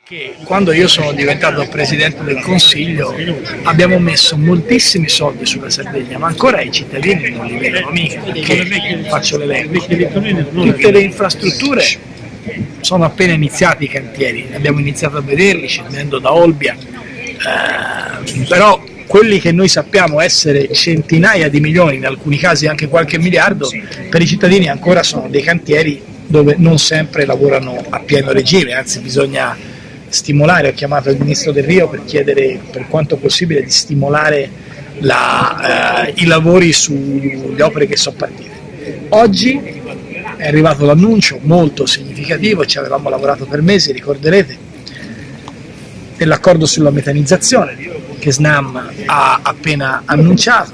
Che quando io sono diventato Presidente del Consiglio abbiamo messo moltissimi soldi sulla Sardegna, ma ancora i cittadini non li vedono mica, perché faccio l'elenco. Tutte le infrastrutture sono appena iniziati i cantieri, abbiamo iniziato a vederli scendendo da Olbia, però quelli che noi sappiamo essere centinaia di milioni, in alcuni casi anche qualche miliardo, per i cittadini ancora sono dei cantieri dove non sempre lavorano a pieno regime, anzi bisogna stimolare. Ho chiamato il Ministro Del Rio per chiedere per quanto possibile di stimolare i lavori sulle opere che sono partite. Oggi è arrivato l'annuncio molto significativo, ci avevamo lavorato per mesi, ricorderete, dell'accordo sulla metanizzazione che Snam ha appena annunciato,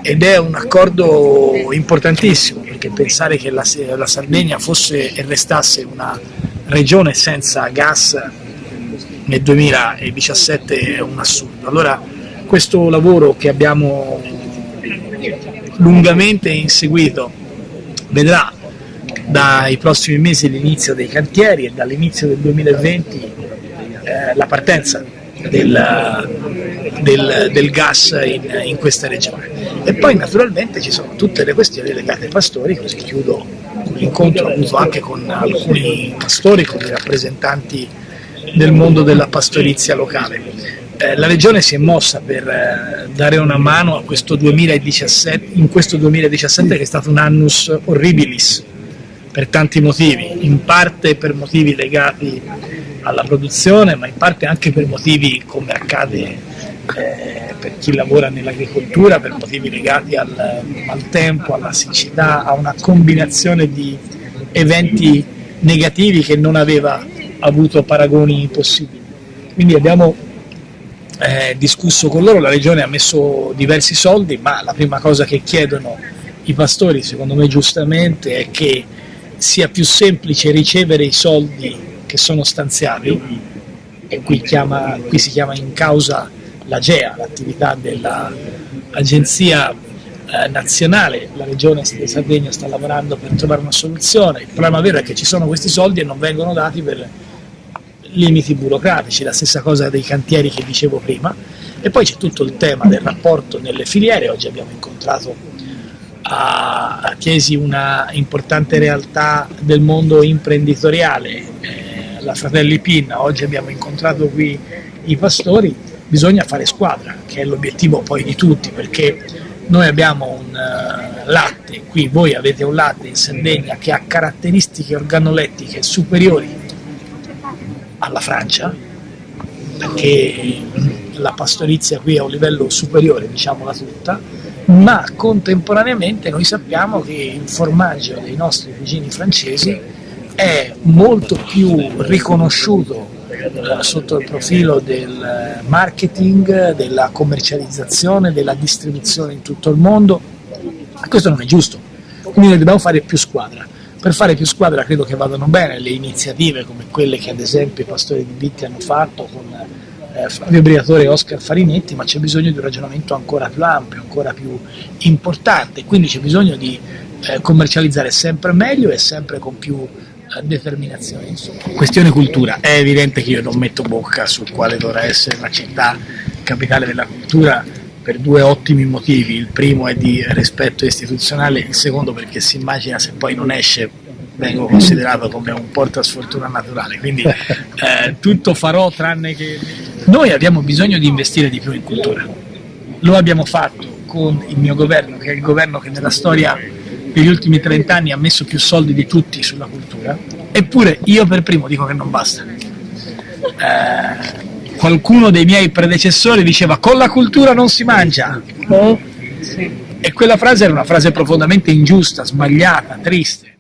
ed è un accordo importantissimo, perché pensare che la Sardegna fosse e restasse una regione senza gas nel 2017 è un assurdo. Allora questo lavoro che abbiamo lungamente inseguito vedrà dai prossimi mesi l'inizio dei cantieri e dall'inizio del 2020 la partenza del gas in questa regione. E poi naturalmente ci sono tutte le questioni legate ai pastori, così chiudo con l'incontro avuto anche con alcuni pastori, con i rappresentanti del mondo della pastorizia locale. La Regione si è mossa per dare una mano a questo 2017, in questo 2017 che è stato un annus horribilis per tanti motivi, in parte per motivi legati alla produzione, ma in parte anche per motivi, come accade per chi lavora nell'agricoltura, per motivi legati al tempo, alla siccità, a una combinazione di eventi negativi che non aveva avuto paragoni possibili. Quindi abbiamo discusso con loro, la Regione ha messo diversi soldi, ma la prima cosa che chiedono i pastori, secondo me giustamente, è che sia più semplice ricevere i soldi che sono stanziati, e qui si chiama in causa l'AGEA, l'attività dell'Agenzia nazionale. La Regione di Sardegna sta lavorando per trovare una soluzione. Il problema vero è che ci sono questi soldi e non vengono dati per limiti burocratici, la stessa cosa dei cantieri che dicevo prima. E poi c'è tutto il tema del rapporto nelle filiere. Oggi abbiamo incontrato a Chiesi una importante realtà del mondo imprenditoriale, la Fratelli Pinna. Oggi abbiamo incontrato qui i pastori. Bisogna fare squadra, che è l'obiettivo poi di tutti, perché noi abbiamo un latte, qui voi avete un latte in Sardegna che ha caratteristiche organolettiche superiori alla Francia, perché la pastorizia qui è a un livello superiore, diciamola tutta, ma contemporaneamente noi sappiamo che il formaggio dei nostri vicini francesi è molto più riconosciuto sotto il profilo del marketing, della commercializzazione, della distribuzione in tutto il mondo. Questo non è giusto, quindi noi dobbiamo fare più squadra. Per fare più squadra credo che vadano bene le iniziative come quelle che ad esempio i pastori di Bitti hanno fatto con Flavio Briatore e Oscar Farinetti, ma c'è bisogno di un ragionamento ancora più ampio, ancora più importante, quindi c'è bisogno di commercializzare sempre meglio e sempre con più determinazione. Insomma. Questione cultura, è evidente che io non metto bocca su quale dovrà essere la città capitale della cultura per due ottimi motivi. Il primo è di rispetto istituzionale, il secondo perché si immagina se poi non esce vengo considerato come un portasfortuna naturale, quindi tutto farò tranne che... Noi abbiamo bisogno di investire di più in cultura, lo abbiamo fatto con il mio governo, che è il governo che nella storia degli ultimi 30 anni ha messo più soldi di tutti sulla cultura, eppure io per primo dico che non basta. Qualcuno dei miei predecessori diceva con la cultura non si mangia, e quella frase era una frase profondamente ingiusta, sbagliata, triste.